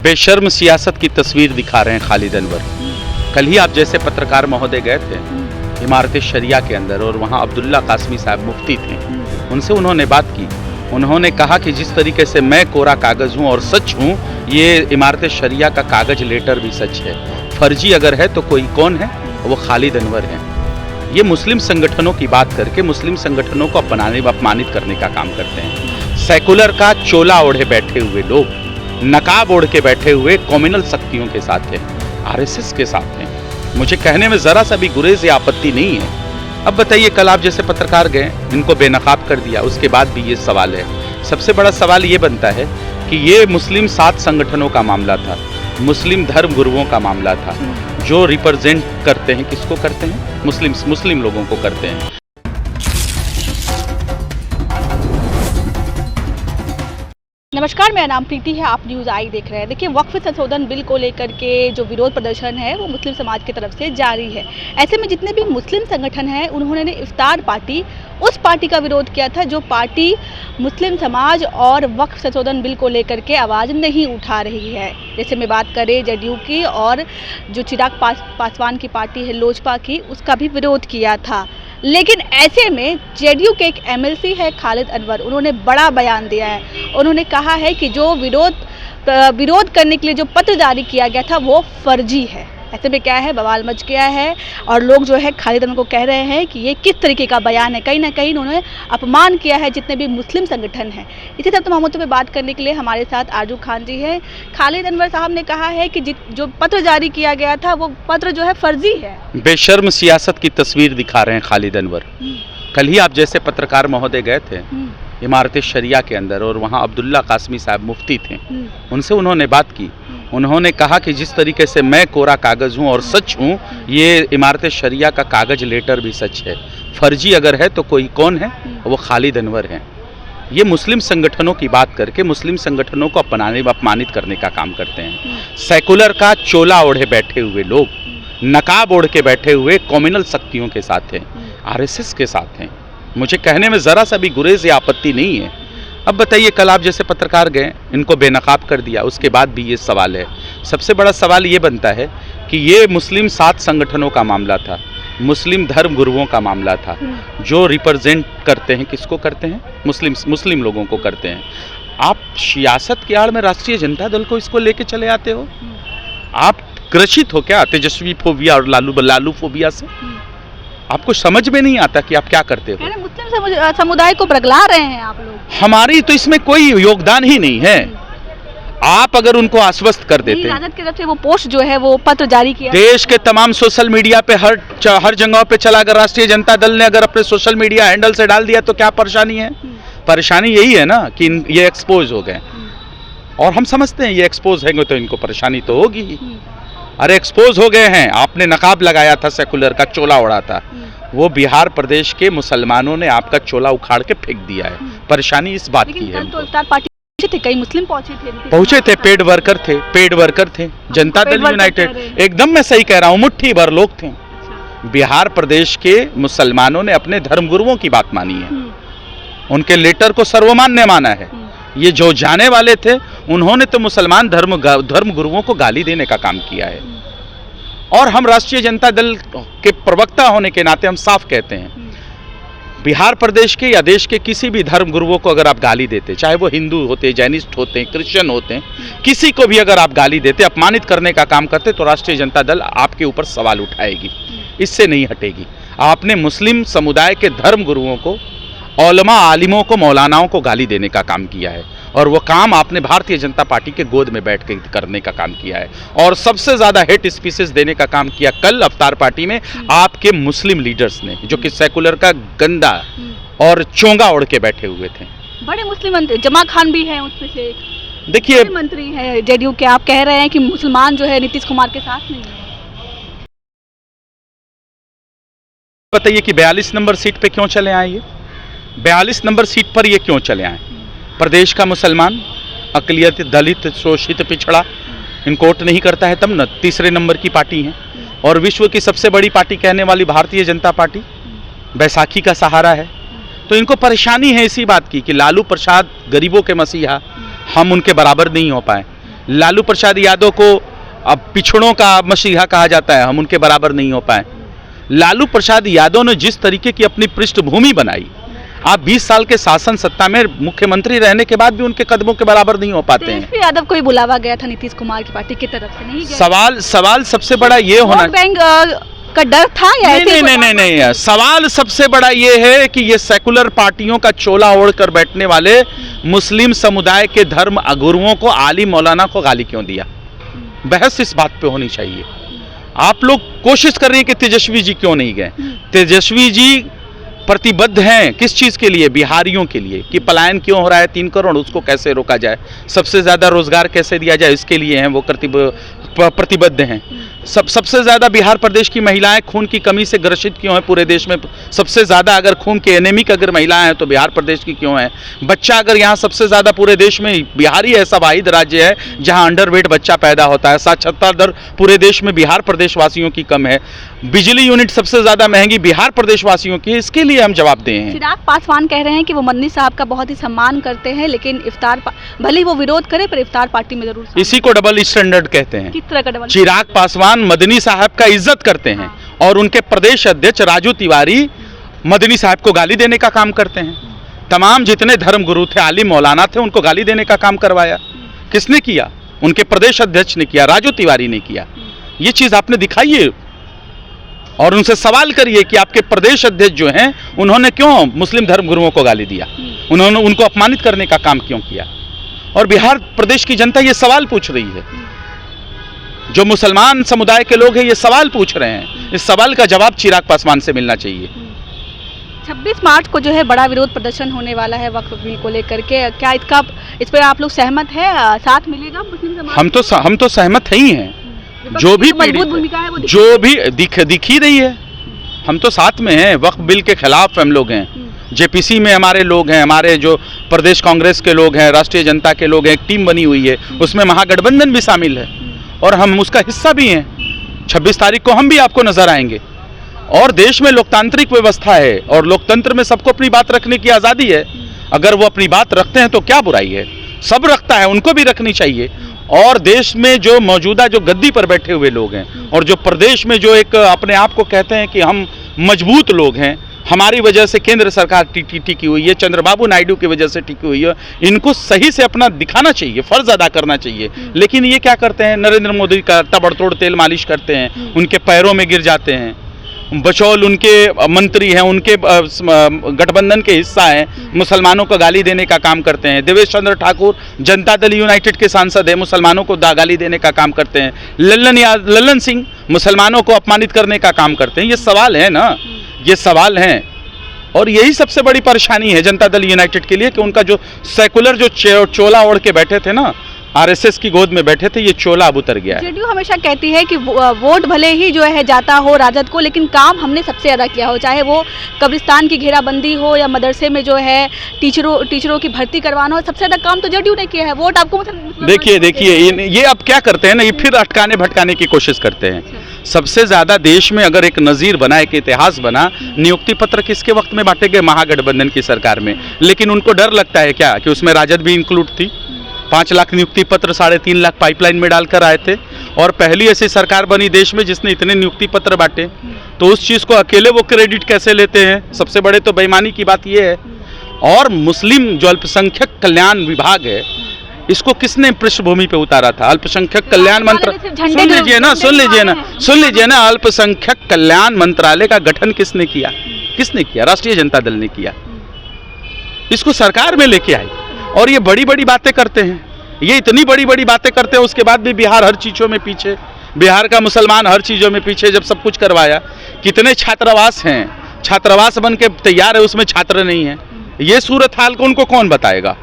बेशर्म सियासत की तस्वीर दिखा रहे हैं खालिद अनवर। कल ही आप जैसे पत्रकार महोदय गए थे इमारत शरिया के अंदर और वहाँ अब्दुल्ला कासमी साहब मुफ्ती थे, उनसे उन्होंने बात की। उन्होंने कहा कि जिस तरीके से मैं कोरा कागज़ हूँ और सच हूँ, ये इमारत शरिया का कागज़ लेटर भी सच है। फर्जी अगर है तो कोई कौन है? वो खालिद अनवर है। ये मुस्लिम संगठनों की बात करके मुस्लिम संगठनों को अपमानित करने का काम करते हैं। सेकुलर का चोला ओढ़े बैठे हुए लोग, नकाब ओढ़ के बैठे हुए कम्युनल शक्तियों के साथ हैं, आरएसएस के साथ हैं। मुझे कहने में ज़रा सा भी गुरेज या आपत्ति नहीं है। अब बताइए, कल आप जैसे पत्रकार गए, इनको बेनकाब कर दिया, उसके बाद भी ये सवाल है। सबसे बड़ा सवाल ये बनता है कि ये मुस्लिम 7 संगठनों का मामला था, मुस्लिम धर्म गुरुओं का मामला था, जो रिप्रेजेंट करते हैं, किसको करते हैं? मुस्लिम लोगों को करते हैं। नमस्कार, मेरा नाम प्रीति है। आप न्यूज़ आई देख रहे हैं। देखिए, वक्फ संशोधन बिल को लेकर के जो विरोध प्रदर्शन है वो मुस्लिम समाज की तरफ से जारी है। ऐसे में जितने भी मुस्लिम संगठन हैं उन्होंने इफ्तार पार्टी, उस पार्टी का विरोध किया था जो पार्टी मुस्लिम समाज और वक्फ संशोधन बिल को लेकर के आवाज़ नहीं उठा रही है। जैसे मैं बात करें जेडीयू की, और जो चिराग पासवान की पार्टी है लोजपा की, उसका भी विरोध किया था। लेकिन ऐसे में जेडीयू के एक एमएलसी है खालिद अनवर, उन्होंने बड़ा बयान दिया है। उन्होंने कहा है कि जो विरोध करने के लिए जो पत्र जारी किया गया था वो फर्जी है। ऐसे में क्या है, बवाल मच गया है और लोग जो है खालिद अनवर को कह रहे हैं कि ये किस तरीके का बयान है। कहीं ना कहीं उन्होंने अपमान किया है जितने भी मुस्लिम संगठन हैं। इसी सब तमाम मुद्दों पे बात करने के लिए हमारे साथ आरजू खान जी हैं। खालिद अनवर साहब ने कहा है कि जो पत्र जारी किया गया था वो पत्र जो है फर्जी है। बेशर्म सियासत की तस्वीर दिखा रहे हैं खालिद अनवर। कल ही आप जैसे पत्रकार महोदय गए थे इमारत शरिया के अंदर और वहाँ अब्दुल्ला कासमी साहब मुफ्ती थे, उनसे उन्होंने बात की। उन्होंने कहा कि जिस तरीके से मैं कोरा कागज़ हूँ और सच हूँ, ये इमारत शरिया का कागज़ लेटर भी सच है। फर्जी अगर है तो कोई कौन है? वो खालिद अनवर है। ये मुस्लिम संगठनों की बात करके मुस्लिम संगठनों को अपमानित करने का काम करते हैं। सेकुलर का चोला ओढ़े बैठे हुए लोग, नकाब ओढ़ के बैठे हुए कम्युनल शक्तियों के साथ हैं, आरएसएस के साथ हैं। मुझे कहने में ज़रा सा भी गुरेज या आपत्ति नहीं है। अब बताइए, कल आप जैसे पत्रकार गए, इनको बेनकाब कर दिया, उसके बाद भी ये सवाल है। सबसे बड़ा सवाल ये बनता है कि ये मुस्लिम 7 संगठनों का मामला था, मुस्लिम धर्म गुरुओं का मामला था, जो रिप्रेजेंट करते हैं, किसको करते हैं? मुस्लिम लोगों को करते हैं। आप सियासत की आड़ में राष्ट्रीय जनता दल को इसको लेके चले आते हो। आप ग्रसित हो क्या तेजस्वी फोबिया और लालू फोबिया से? आपको समझ में नहीं आता कि आप क्या करते हो। मुस्लिम समुदाय को बरगला रहे हैं आप लोग। हमारी तो इसमें कोई योगदान ही नहीं है। आप अगर उनको आश्वस्त कर देते, राजद की तरफ से वो पोस्ट जो है वो पत्र जारी किया, देश के तमाम सोशल मीडिया पे हर जगह पे चला, अगर राष्ट्रीय जनता दल ने अगर अपने सोशल मीडिया हैंडल से डाल दिया तो क्या परेशानी है? परेशानी यही है ना कि ये एक्सपोज हो गए, और हम समझते हैं ये एक्सपोज होंगे तो इनको परेशानी तो होगी ही। अरे एक्सपोज हो गए हैं। आपने नकाब लगाया था, सेकुलर का चोला ओढ़ा था, वो बिहार प्रदेश के मुसलमानों ने आपका चोला उखाड़ के फेंक दिया है। परेशानी इस बात की है। तो इफ्तार पार्टी थे, कई मुस्लिम पहुंचे थे, पेड वर्कर थे, जनता दल यूनाइटेड, एकदम मैं सही कह रहा हूँ, मुट्ठी भर लोग थे। बिहार प्रदेश के मुसलमानों ने अपने धर्मगुरुओं की बात मानी है, उनके लेटर को सर्वमान्य माना है। ये जो जाने वाले थे उन्होंने तो मुसलमान धर्म गुरुओं को गाली देने का काम किया है। और हम राष्ट्रीय जनता दल के प्रवक्ता होने के नाते हम साफ कहते हैं, बिहार प्रदेश के या देश के किसी भी धर्म गुरुओं को अगर आप गाली देते, चाहे वो हिंदू होते, जैनिस्ट होते, क्रिश्चियन होते, किसी को भी अगर आप गाली देते, अपमानित करने का काम करते, तो राष्ट्रीय जनता दल आपके ऊपर सवाल उठाएगी, इससे नहीं हटेगी। आपने मुस्लिम समुदाय के धर्म गुरुओं को, औलमा आलिमों को, मौलानाओं को गाली देने का काम किया है, और वो काम आपने भारतीय जनता पार्टी के गोद में बैठ के करने का काम किया है। और सबसे ज़्यादा हेट स्पीचेस देने का काम किया कल इफ्तार पार्टी में आपके मुस्लिम लीडर्स ने, जो कि सेकुलर का गंदा और चोंगा ओढ़ के बैठे हुए थे। बड़े मुस्लिम मंत्री जमा खान भी हैं उसमें से, देखिए मंत्री है जेडीयू के। आप कह रहे हैं कि मुसलमान जो है नीतीश कुमार के साथ नहीं है। बताइए कि 42 नंबर सीट पे क्यों चले आए? ये 42 नंबर सीट पर ये क्यों चले आए? प्रदेश का मुसलमान, अकलियत, दलित, शोषित, पिछड़ा, इनको वोट नहीं करता है, तब न तीसरे नंबर की पार्टी है। और विश्व की सबसे बड़ी पार्टी कहने वाली भारतीय जनता पार्टी बैसाखी का सहारा है। तो इनको परेशानी है इसी बात की कि लालू प्रसाद गरीबों के मसीहा, हम उनके बराबर नहीं हो पाए। लालू प्रसाद यादव को अब पिछड़ों का मसीहा कहा जाता है, हम उनके बराबर नहीं हो पाए। लालू प्रसाद यादव ने जिस तरीके की अपनी पृष्ठभूमि बनाई, आप 20 साल के शासन सत्ता में मुख्यमंत्री रहने के बाद भी उनके कदमों के बराबर नहीं हो पाते हैं। तेजस्वी यादव को ही बुलावा गया था नीतीश कुमार की पार्टी की तरफ से, नहीं गया? सवाल सबसे बड़ा ये होना, वोट बैंक का डर था या ऐसे? नहीं, सवाल सबसे बड़ा ये है कि ये सेकुलर पार्टियों का चोला ओढ़कर बैठने वाले मुस्लिम समुदाय के धर्म गुरुओं को, आली मौलाना को गाली क्यों दिया? बहस इस बात पे होनी चाहिए। आप लोग कोशिश कर रहे हैं कि तेजस्वी जी क्यों नहीं गए। तेजस्वी जी प्रतिबद्ध हैं किस चीज के लिए? बिहारियों के लिए, कि पलायन क्यों हो रहा है 3 करोड़, उसको कैसे रोका जाए, सबसे ज्यादा रोजगार कैसे दिया जाए, इसके लिए हैं वो प्रतिबद्ध हैं। सबसे ज्यादा बिहार प्रदेश की महिलाएं खून की कमी से ग्रसित क्यों हैं पूरे देश में? सबसे ज्यादा अगर खून के एनेमिक अगर महिलाएं हैं तो बिहार प्रदेश की क्यों है? बच्चा अगर यहाँ सबसे ज्यादा पूरे देश में, बिहारी ऐसा वाहिद राज्य है जहाँ अंडरवेट बच्चा पैदा होता है। साक्षरता दर पूरे देश में बिहार प्रदेश वासियों की कम है। बिजली यूनिट सबसे ज्यादा महंगी बिहार प्रदेश वासियों की, इसके लिए हम जवाब दे हैं। चिराग पासवान कह रहे हैं कि वो मदनी साहब का बहुत ही सम्मान करते हैं, लेकिन इफ्तार भले वो विरोध करे पर इफ्तार पार्टी में जरूर। इसी को डबल स्टैंडर्ड कहते हैं। किस तरह का डबल? चिराग पासवान मदनी साहब का इज्जत करते हैं और उनके प्रदेश अध्यक्ष राजू तिवारी मदनी साहब को गाली देने का काम करते हैं। तमाम जितने धर्म गुरु थे, आलिम मौलाना थे, उनको गाली देने का काम करवाया। किसने किया? उनके प्रदेश अध्यक्ष ने किया, राजू तिवारी ने किया। ये चीज आपने दिखाइए और उनसे सवाल करिए कि आपके प्रदेश अध्यक्ष जो हैं उन्होंने क्यों मुस्लिम धर्म गुरुओं को गाली दिया, उन्होंने उनको अपमानित करने का काम क्यों किया? और बिहार प्रदेश की जनता ये सवाल पूछ रही है, जो मुसलमान समुदाय के लोग हैं ये सवाल पूछ रहे हैं। इस सवाल का जवाब चिराग पासवान से मिलना चाहिए। 26 मार्च को जो है बड़ा विरोध प्रदर्शन होने वाला है वक्फ बिल को लेकर के, क्या इस पर आप लोग सहमत हैं? साथ मिलेगा मुस्लिम समाज? हम तो सहमत ही हैं। जो भी मजबूत भूमिका है वो जो भी दिख ही रही है, हम तो साथ में हैं। वक्फ बिल के खिलाफ हम लोग हैं। जेपीसी में हमारे लोग हैं, हमारे जो प्रदेश कांग्रेस के लोग हैं, राष्ट्रीय जनता के लोग हैं, एक टीम बनी हुई है, उसमें महागठबंधन भी शामिल है और हम उसका हिस्सा भी हैं। 26 तारीख को हम भी आपको नजर आएंगे। और देश में लोकतांत्रिक व्यवस्था है और लोकतंत्र में सबको अपनी बात रखने की आज़ादी है। अगर वो अपनी बात रखते हैं तो क्या बुराई है? सब रखता है, उनको भी रखनी चाहिए। और देश में जो मौजूदा जो गद्दी पर बैठे हुए लोग हैं और जो प्रदेश में जो एक अपने आप को कहते हैं कि हम मजबूत लोग हैं, हमारी वजह से केंद्र सरकार टिकी हुई है, चंद्रबाबू नायडू की वजह से टिकी हुई है, इनको सही से अपना दिखाना चाहिए, फर्ज अदा करना चाहिए। लेकिन ये क्या करते हैं? नरेंद्र मोदी का तबड़तोड़ तेल मालिश करते हैं, उनके पैरों में गिर जाते हैं। बचौल उनके मंत्री हैं, उनके गठबंधन के हिस्सा हैं, मुसलमानों को गाली देने का काम करते हैं। देवेश चंद्र ठाकुर जनता दल यूनाइटेड के सांसद हैं, मुसलमानों को गाली देने का काम करते हैं। लल्लन सिंह मुसलमानों को अपमानित करने का काम करते हैं। ये सवाल है ना, ये सवाल हैं। और यही सबसे बड़ी परेशानी है जनता दल यूनाइटेड के लिए कि उनका जो सेकुलर जो चोला ओढ़ के बैठे थे ना, आरएसएस की गोद में बैठे थे, ये चोला अब उतर गया है। जेडीयू हमेशा कहती है कि वोट भले ही जो है जाता हो राजद को, लेकिन काम हमने सबसे ज़्यादा किया हो, चाहे वो कब्रिस्तान की घेराबंदी हो या मदरसे में जो है टीचरों की भर्ती करवाना हो, सबसे ज़्यादा काम तो जेडीयू ने किया है। वोट आपको देखिए ये अब क्या करते हैं ना, ये फिर अटकाने भटकाने की कोशिश करते हैं। सबसे ज्यादा देश में अगर एक नजीर बना, एक इतिहास बना, नियुक्ति पत्र किसके वक्त में बांटे गए? महागठबंधन की सरकार में। लेकिन उनको डर लगता है क्या कि उसमें राजद भी इंक्लूड थी? 5 लाख नियुक्ति पत्र 3.5 लाख पाइपलाइन में डालकर आए थे और पहली ऐसी सरकार बनी देश में जिसने इतने नियुक्ति पत्र बांटे। तो उस चीज़ को अकेले वो क्रेडिट कैसे लेते हैं? सबसे बड़े तो बेईमानी की बात ये है। और मुस्लिम जो अल्पसंख्यक कल्याण विभाग है, इसको किसने पृष्ठभूमि पे उतारा था? अल्पसंख्यक कल्याण मंत्रालय। सुन लीजिए ना, अल्पसंख्यक कल्याण मंत्रालय का गठन किसने किया? राष्ट्रीय जनता दल ने किया। इसको सरकार में लेके आई और ये बड़ी बड़ी बातें करते हैं। ये इतनी बड़ी बड़ी बातें करते हैं, उसके बाद भी बिहार हर चीज़ों में पीछे, बिहार का मुसलमान हर चीज़ों में पीछे। जब सब कुछ करवाया, कितने छात्रावास हैं, छात्रावास बन के तैयार है, उसमें छात्र नहीं है। ये सूरत हाल को उनको कौन बताएगा?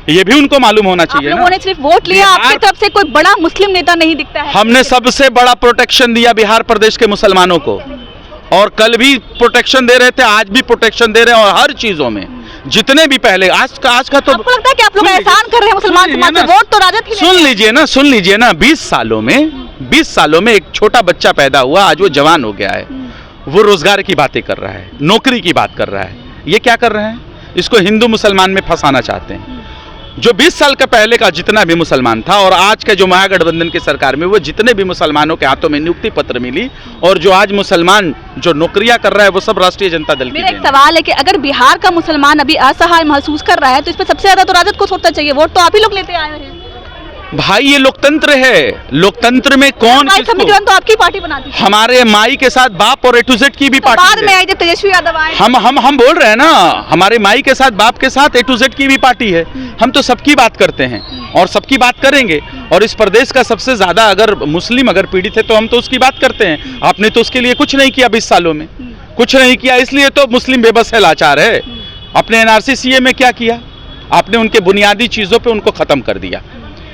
ये भी उनको मालूम होना चाहिए। आप लोगों ने सिर्फ वोट लिया, आपकी तरफ से कोई बड़ा मुस्लिम नेता नहीं दिखता है। हमने सबसे बड़ा प्रोटेक्शन दिया बिहार प्रदेश के मुसलमानों को, और कल भी प्रोटेक्शन दे रहे थे, आज भी प्रोटेक्शन दे रहे हैं। और हर चीजों में जितने भी पहले आज का तो आपको लगता है कि आप लोग एहसान कर रहे हैं मुसलमान समाज पे? वोट तो राजद ही। सुन लीजिए ना 20 सालों में एक छोटा बच्चा पैदा हुआ, आज वो जवान हो गया है, वो रोजगार की बातें कर रहा है, नौकरी की बात कर रहा है। ये क्या कर रहे हैं? इसको हिंदू मुसलमान में फंसाना चाहते हैं। जो 20 साल का पहले का जितना भी मुसलमान था और आज के जो महागठबंधन की सरकार में वो जितने भी मुसलमानों के हाथों में नियुक्ति पत्र मिली और जो आज मुसलमान जो नौकरियां कर रहा है वो सब राष्ट्रीय जनता दल की मेरा एक देन है। सवाल है कि अगर बिहार का मुसलमान अभी असहाय महसूस कर रहा है तो इस पर सबसे ज्यादा तो राजद को सोचना चाहिए, वोट तो आप ही लोग लेते आए हैं। भाई ये लोकतंत्र है, लोकतंत्र में कौन हमारी किसको, समीकरण तो आपकी पार्टी बनाती है। हमारे माई के साथ बाप और A to Z की भी तो पार्टी बाद में है। आई जब तेजस्वी यादव आए। हम बोल रहे हैं ना, हमारे माई के साथ बाप के साथ A to Z की भी पार्टी है। हम तो सबकी बात करते हैं और सबकी बात करेंगे। और इस प्रदेश का सबसे ज्यादा अगर मुस्लिम अगर पीड़ित है तो हम तो उसकी बात करते हैं। आपने तो उसके लिए कुछ नहीं किया 20 सालों में, कुछ नहीं किया, इसलिए तो मुस्लिम बेबस है, लाचार है। अपने NRC CA में क्या किया आपने? उनके बुनियादी चीजों पे उनको खत्म कर दिया।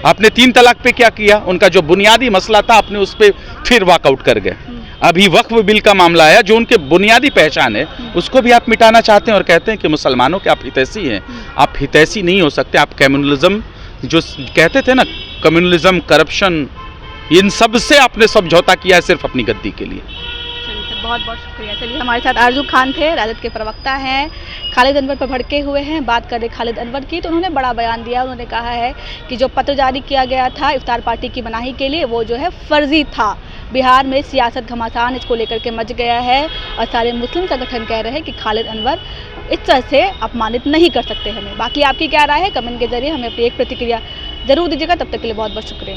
आपने 3 तलाक पे क्या किया? उनका जो बुनियादी मसला था आपने उस पे फिर वॉकआउट कर गए। अभी वक्फ बिल का मामला आया, जो उनके बुनियादी पहचान है उसको भी आप मिटाना चाहते हैं और कहते हैं कि मुसलमानों के आप हितैषी हैं। आप हितैषी नहीं हो सकते। आप कम्युनलिज्म जो कहते थे ना, कम्युनलिज्म, करप्शन, इन सब से आपने समझौता किया है सिर्फ अपनी गद्दी के लिए। बहुत बहुत शुक्रिया। चलिए, हमारे साथ आरजू खान थे, राजद के प्रवक्ता हैं, खालिद अनवर पर भड़के हुए हैं। बात कर रहे खालिद अनवर की, तो उन्होंने बड़ा बयान दिया। उन्होंने कहा है कि जो पत्र जारी किया गया था इफ्तार पार्टी की मनाही के लिए वो जो है फर्जी था। बिहार में सियासत घमासान इसको लेकर के मच गया है और सारे मुस्लिम संगठन कह रहे हैं कि खालिद अनवर इस तरह से अपमानित नहीं कर सकते हमें। बाकी आपकी क्या राय है? कमेंट के जरिए हमें अपनी एक प्रतिक्रिया जरूर दीजिएगा। तब तक के लिए बहुत बहुत शुक्रिया।